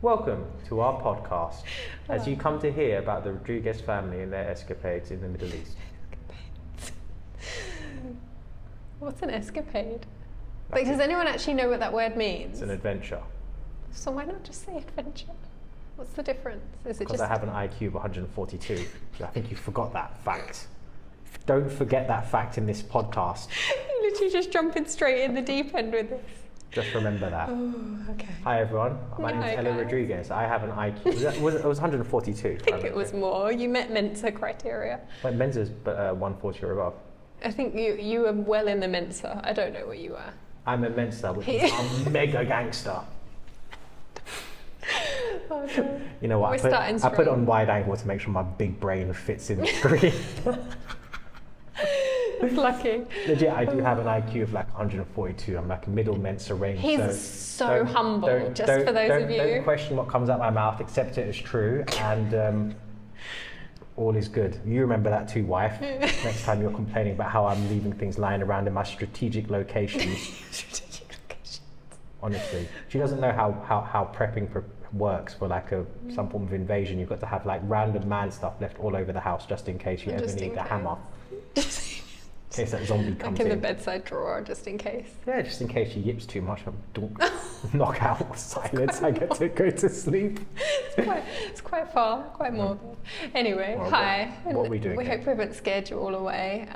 Welcome to our podcast as you come to hear about the Rodriguez family and their escapades in the Middle East. What's an escapade? Like, does anyone actually know what that word means? It's an adventure. So why not just say adventure? What's the difference? Is it Because just... I have an IQ of 142. I think you forgot that fact. Don't forget that fact in this podcast. You're literally just jumping straight in the deep end with this. Just remember that. Oh, okay. Hi everyone, my name is Eloy Rodriguez. I have an IQ, it was 142. I think it was more. You met Mensa criteria. Like Mensa's 140 or above. I think you were well in the Mensa. I don't know what you were. I'm a Mensa, which means I'm mega gangster. Oh, no. You know what, I put it on wide angle to make sure my big brain fits in the screen. That's lucky. Legit, I do have an IQ of like 142. I'm like a middle Mensa range. He's so humble, for those of you. Don't question what comes out my mouth, accept it as true, and all is good. You remember that too, wife. Next time you're complaining about how I'm leaving things lying around in my strategic locations. Strategic locations. Honestly, she doesn't know how prepping works for like some form of invasion. You've got to have like random man stuff left all over the house just in case you ever need a hammer. In case that zombie comes in. Like in the bedside drawer, just in case. Yeah, just in case she yips too much, knock out silence. I get to go to sleep. It's quite far, quite morbid. Anyway, well, hi. What are we doing? We hope we haven't scared you all away.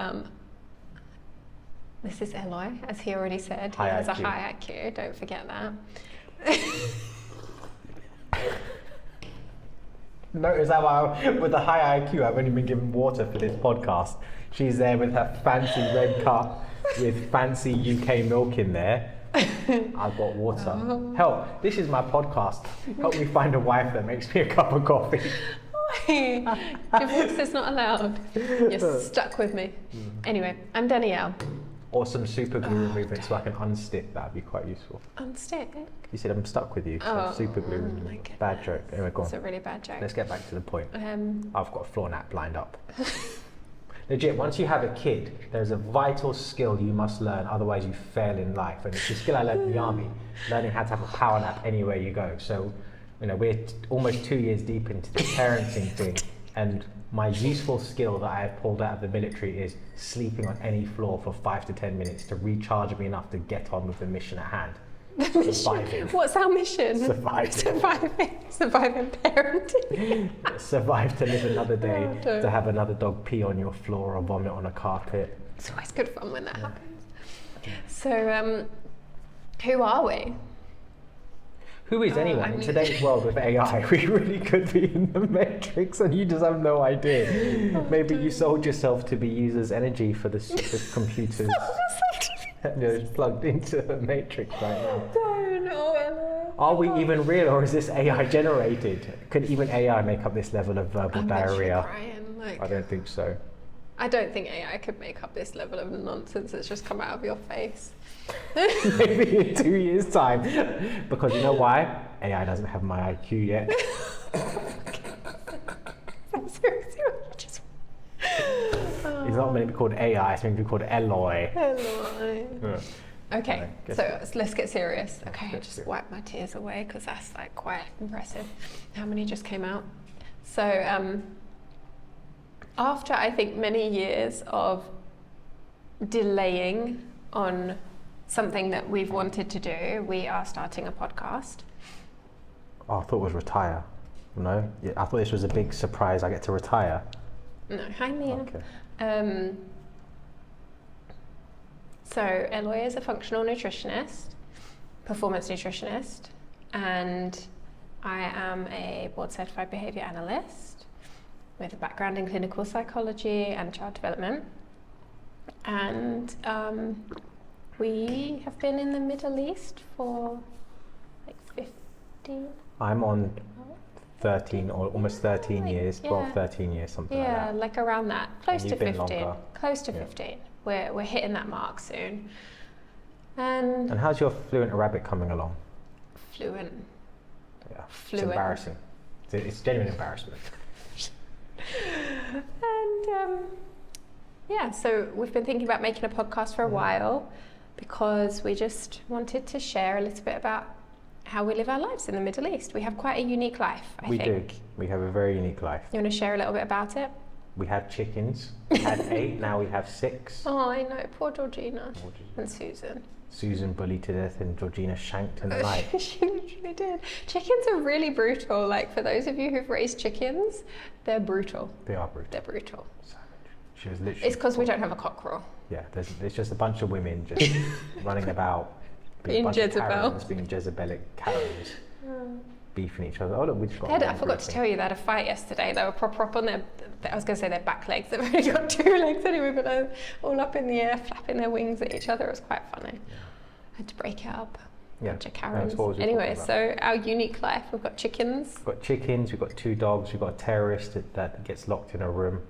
This is Eloy, as he already said. He has a high IQ, don't forget that. Notice how with the high IQ, I've only been given water for this podcast. She's there with her fancy red cup with fancy UK milk in there. I've got water. Oh. Help, this is my podcast. Help me find a wife that makes me a cup of coffee. Divorce is not allowed. You're stuck with me. Anyway, I'm Danielle. Or some super glue remover so I can unstick. That'd be quite useful. Unstick? You said I'm stuck with you. So super glue remover. Bad joke. Anyway, go on. It's a really bad joke. Let's get back to the point. I've got a floor nap lined up. Legit, once you have a kid, there's a vital skill you must learn, otherwise you fail in life. And it's a skill I learned in the army, learning how to have a power nap anywhere you go. So, you know, we're almost 2 years deep into the parenting thing, and my useful skill that I have pulled out of the military is sleeping on any floor for 5 to 10 minutes to recharge me enough to get on with the mission at hand. Surviving. What's our mission? Surviving. Surviving parenting. Survive to live another day, to have another dog pee on your floor or vomit on a carpet. It's always good fun when that happens. So, who are we? Who is anyone? In today's world with AI, we really could be in the Matrix and you just have no idea. Maybe you sold yourself to be used as energy for the computers. You're plugged into the Matrix right now. Are we even real, or is this AI generated? Could even AI make up this level of verbal diarrhea? Crying, I don't think so. I don't think AI could make up this level of nonsense that's just come out of your face. Maybe in 2 years' time. Because you know why? AI doesn't have my IQ yet. It's not meant to be called AI, it's meant to be called Eloy. Eloy. Okay, so let's get serious. Okay, I just wipe my tears away because that's like quite impressive. How many just came out? So after I think many years of delaying on something that we've wanted to do, we are starting a podcast. Oh, I thought it was retire. No? Yeah, I thought this was a big surprise. I get to retire. No, hi Mia. Okay. So Eloy is a functional nutritionist, performance nutritionist, and I am a board certified behavior analyst with a background in clinical psychology and child development. And we have been in the Middle East for like 15. I'm on 13 or almost 13 years, 12, 13 years, something like that. Yeah, like around that, close to 15. Longer. Close to 15. We're hitting that mark soon. And how's your fluent Arabic coming along? Fluent. Yeah, it's embarrassing. It's genuine embarrassment. And yeah, so we've been thinking about making a podcast for a while because we just wanted to share a little bit about how we live our lives in the Middle East. We have quite a unique life, I think. We do. We have a very unique life. You want to share a little bit about it? We had chickens. We had 8, now we have 6. Oh, I know. Poor Georgina. And Susan. Susan bullied to death and Georgina shanked in the night. She literally did. Chickens are really brutal. Like, for those of you who've raised chickens, they're brutal. They are brutal. They're brutal. Savage. She was literally... It's because we don't have a cockerel. Yeah, there's just a bunch of women just running about. Being Jezebel. Being Jezebelic Karens. Beefing each other. Oh look, we just got... I forgot to tell you, they had a fight yesterday. They were proper up on their... I was going to say their back legs. They've only got 2 legs anyway, but they're all up in the air, flapping their wings at each other. It was quite funny. Yeah. I had to break it up. Yeah. Bunch of Karens. Anyway, so our unique life, we've got chickens. We've got chickens, we've got 2 dogs, we've got a terrorist that gets locked in a room.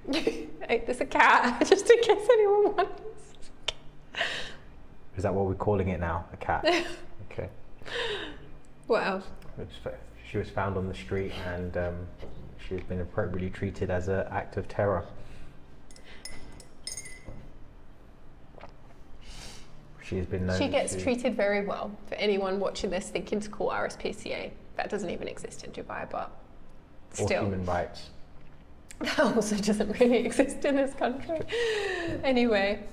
There's a cat, just in case anyone wonders. Is that what we're calling it now? A cat? Okay. What else? She was found on the street and she has been appropriately treated as an act of terror. She has been known She gets treated very well. For anyone watching this thinking to call RSPCA, that doesn't even exist in Dubai, but still. Or human rights. That also doesn't really exist in this country. Anyway,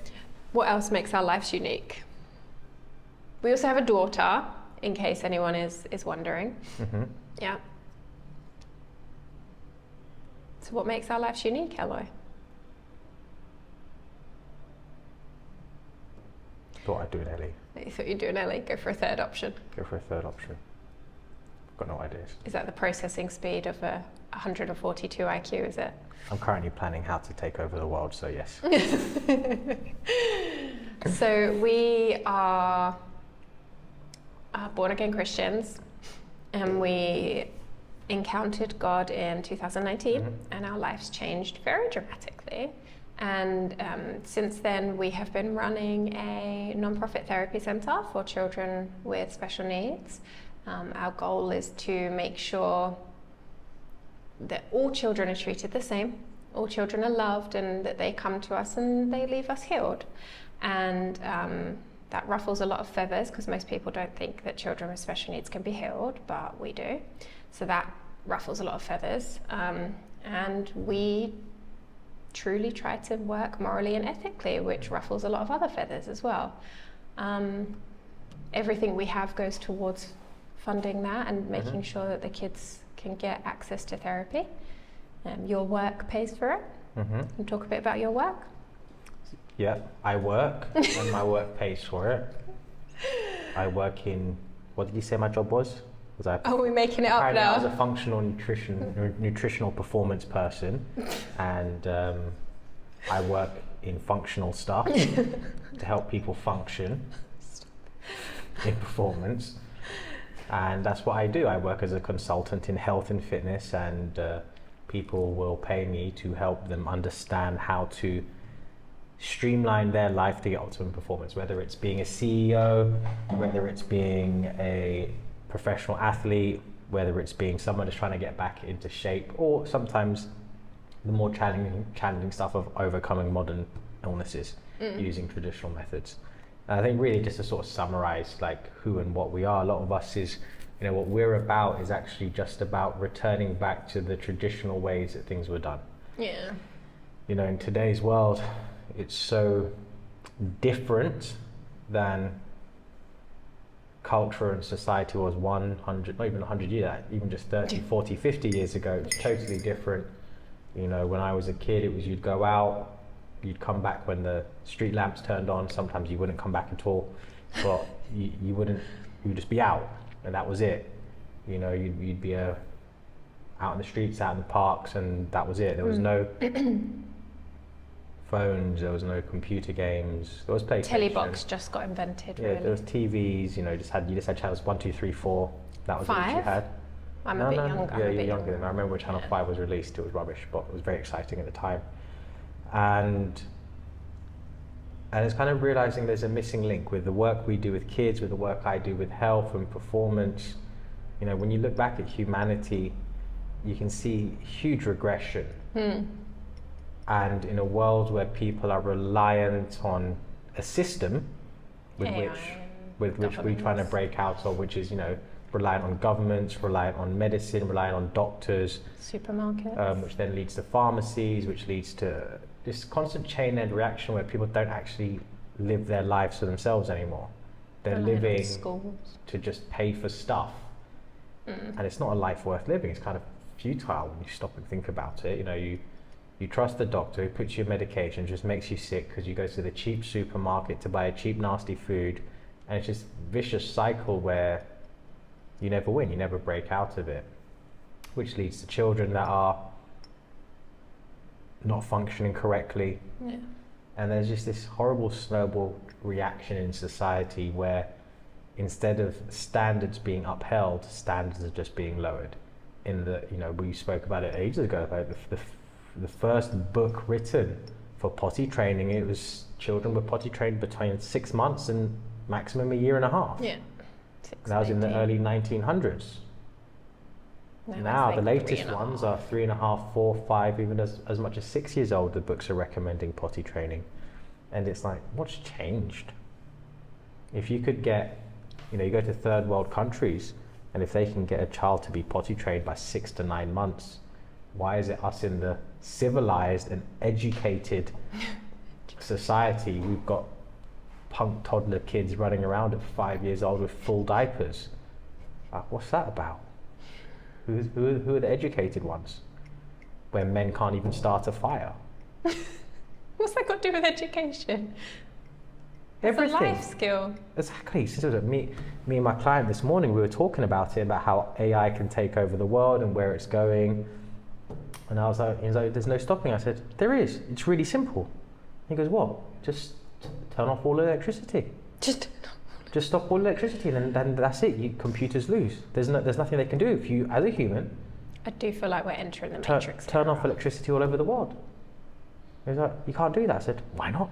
what else makes our lives unique? We also have a daughter, in case anyone is wondering. Mm-hmm. Yeah. So what makes our lives unique, Eloy? Thought I'd do an Ellie. You thought you'd do an Ellie? Go for a third option. Go for a third option. Got no ideas. Is that the processing speed of a 142 IQ, is it? I'm currently planning how to take over the world, so yes. So we are born again Christians, and we encountered God in 2019, and our lives changed very dramatically. And since then, we have been running a non-profit therapy centre for children with special needs. Our goal is to make sure that all children are treated the same, all children are loved, and that they come to us and they leave us healed. And that ruffles a lot of feathers because most people don't think that children with special needs can be healed, but we do. So that ruffles a lot of feathers. And we truly try to work morally and ethically, which ruffles a lot of other feathers as well. Everything we have goes towards funding that and making sure that the kids can get access to therapy. Your work pays for it. Can you talk a bit about your work? Yeah, I work and my work pays for it. I work in, what did you say my job was? Are we making it up now? I was a functional nutritional performance person, and I work in functional stuff to help people function in performance. And that's what I do. I work as a consultant in health and fitness, and people will pay me to help them understand how to streamline their life to get optimum performance, whether it's being a CEO, whether it's being a professional athlete, whether it's being someone just trying to get back into shape, or sometimes the more challenging stuff of overcoming modern illnesses using traditional methods. And I think really just to sort of summarize like who and what we are, a lot of us is, you know, what we're about is actually just about returning back to the traditional ways that things were done. Yeah. You know, in today's world, it's so different than culture and society was 100, not even 100 years, even just 30, 40, 50 years ago. It's totally different. You know, when I was a kid, it was you'd go out, you'd come back when the street lamps turned on. Sometimes you wouldn't come back at all, but you'd just be out, and that was it. You know, you'd be out in the streets, out in the parks, and that was it. There was no phones, there was no computer games, there was PlayStation. Telebox just got invented, yeah, really. there was TVs, you know, you just had channels 1, 2, 3, 4. That was what you had. I'm a bit younger. Yeah, you're younger than me. I remember when Channel 5 was released, it was rubbish, but it was very exciting at the time. And it's kind of realizing there's a missing link with the work we do with kids, with the work I do with health and performance. You know, when you look back at humanity, you can see huge regression. And in a world where people are reliant on a system with which we're trying to break out of, which is, you know, reliant on governments, reliant on medicine, reliant on doctors, supermarkets, which then leads to pharmacies, which leads to this constant chain end reaction where people don't actually live their lives for themselves anymore. They're living to just pay for stuff. And it's not a life worth living. It's kind of futile when you stop and think about it. You know, you trust the doctor who puts you medication, just makes you sick because you go to the cheap supermarket to buy a cheap, nasty food. And it's just vicious cycle where you never win, you never break out of it, which leads to children that are not functioning correctly. Yeah. And there's just this horrible snowball reaction in society where instead of standards being upheld, standards are just being lowered. In the, you know, we spoke about it ages ago, about the first book written for potty training, it was children were potty trained between 6 months and maximum a year and a half. Yeah. That was in the early 1900s. Now the latest ones are 3.5, 4, 5, even as much as 6 years old, the books are recommending potty training. And it's like, what's changed? If you could get, you know, you go to third world countries, and if they can get a child to be potty trained by 6 to 9 months, why is it us in the civilized and educated society, we've got punk toddler kids running around at 5 years old with full diapers? What's that about? Who are the educated ones? Where men can't even start a fire. What's that got to do with education? Everything. It's a life skill. Exactly. So me and my client this morning, we were talking about it, about how AI can take over the world and where it's going. And I was like, he was like, there's no stopping. I said, there is. It's really simple. He goes, what? Just turn off all electricity. Just stop all electricity, and then that's it. Computers lose. There's nothing they can do. If you, as a human, I do feel like we're entering the matrix. Turn off electricity all over the world. He was like, you can't do that. I said, why not?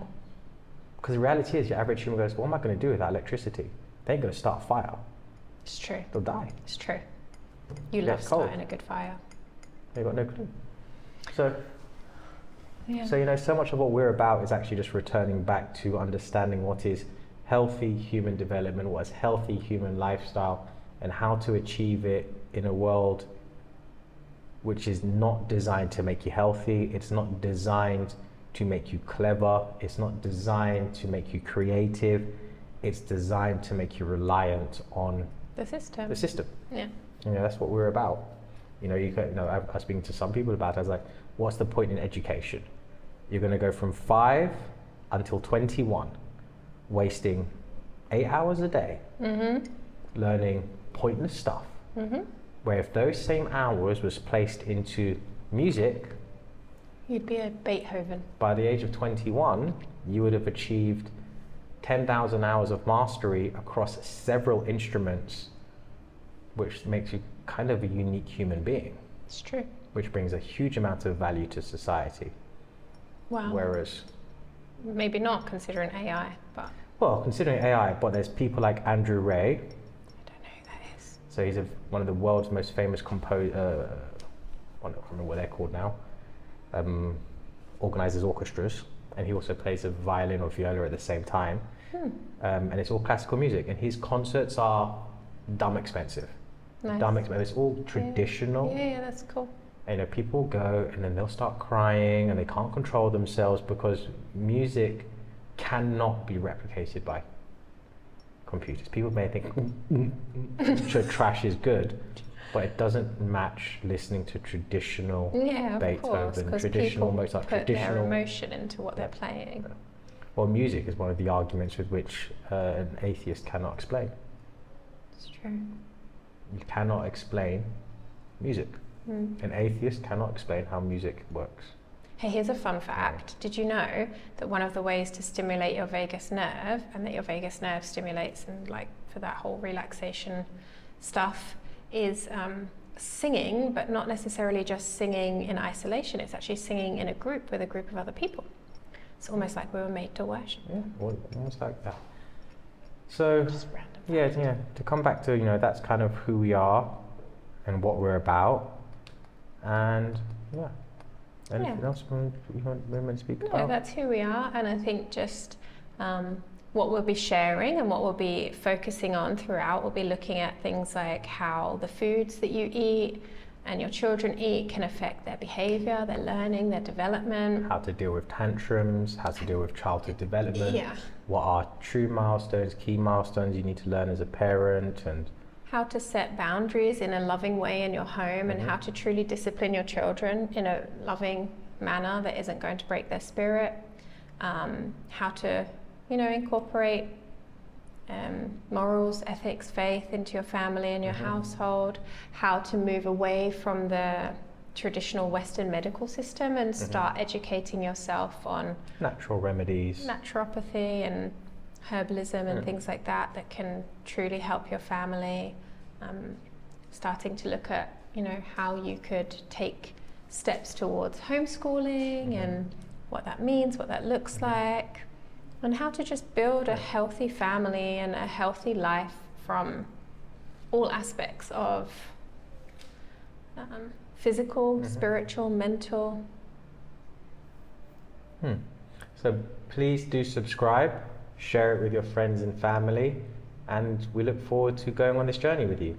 Because the reality is, your average human goes, what am I going to do without electricity? They ain't going to start a fire. It's true. They'll die. It's true. You love starting a good fire. They've got no clue. So, you know, so much of what we're about is actually just returning back to understanding what is healthy human development, what is healthy human lifestyle, and how to achieve it in a world which is not designed to make you healthy. It's not designed to make you clever. It's not designed to make you creative. It's designed to make you reliant on the system. Yeah. You know, that's what we're about. You know, I was speaking to some people about it. I was like, what's the point in education? You're going to go from 5 until 21, wasting 8 hours a day learning pointless stuff. Where if those same hours was placed into music, you'd be a Beethoven. By the age of 21, you would have achieved 10,000 hours of mastery across several instruments, which makes you kind of a unique human being. It's true. Which brings a huge amount of value to society. Wow. Whereas, maybe not considering AI, but. Well, considering AI, but there's people like Andrew Ray. I don't know who that is. So he's one of the world's most famous composer. I don't remember what they're called now. Organizes orchestras, and he also plays a violin or viola at the same time. And it's all classical music, and his concerts are dumb expensive. Nice. Dumb expensive. It's all traditional. Yeah, that's cool. And, you know, people go and then they'll start crying and they can't control themselves because music cannot be replicated by computers. People may think trash is good, but it doesn't match listening to traditional Beethoven, traditional Mozart, traditional their emotion into what they're playing. Well, music is one of the arguments with which an atheist cannot explain. It's true. You cannot explain music. An atheist cannot explain how music works. Hey, here's a fun fact. Did you know that one of the ways to stimulate your vagus nerve, and that your vagus nerve stimulates and like for that whole relaxation stuff, is singing, but not necessarily just singing in isolation. It's actually singing in a group with a group of other people. It's almost like we were made to worship. Yeah, almost like that. So, just random. Yeah. To come back to, you know, that's kind of who we are and what we're about. And anything else you want to speak about? No, that's who we are, and I think just one what we'll be sharing and what we'll be focusing on throughout, we'll be looking at things like how the foods that you eat and your children eat can affect their behavior, their learning, their development. How to deal with tantrums, how to deal with childhood development. Yeah. What are true milestones, key milestones you need to learn as a parent, and how to set boundaries in a loving way in your home, and how to truly discipline your children in a loving manner that isn't going to break their spirit. How to, incorporate morals, ethics, faith into your family and your household. How to move away from the traditional Western medical system and start educating yourself on natural remedies, naturopathy and herbalism and things like that can truly help your family. Starting to look at, how you could take steps towards homeschooling and what that means, what that looks like, and how to just build a healthy family and a healthy life from all aspects of physical, spiritual, mental. So please do subscribe, share it with your friends and family, and we look forward to going on this journey with you.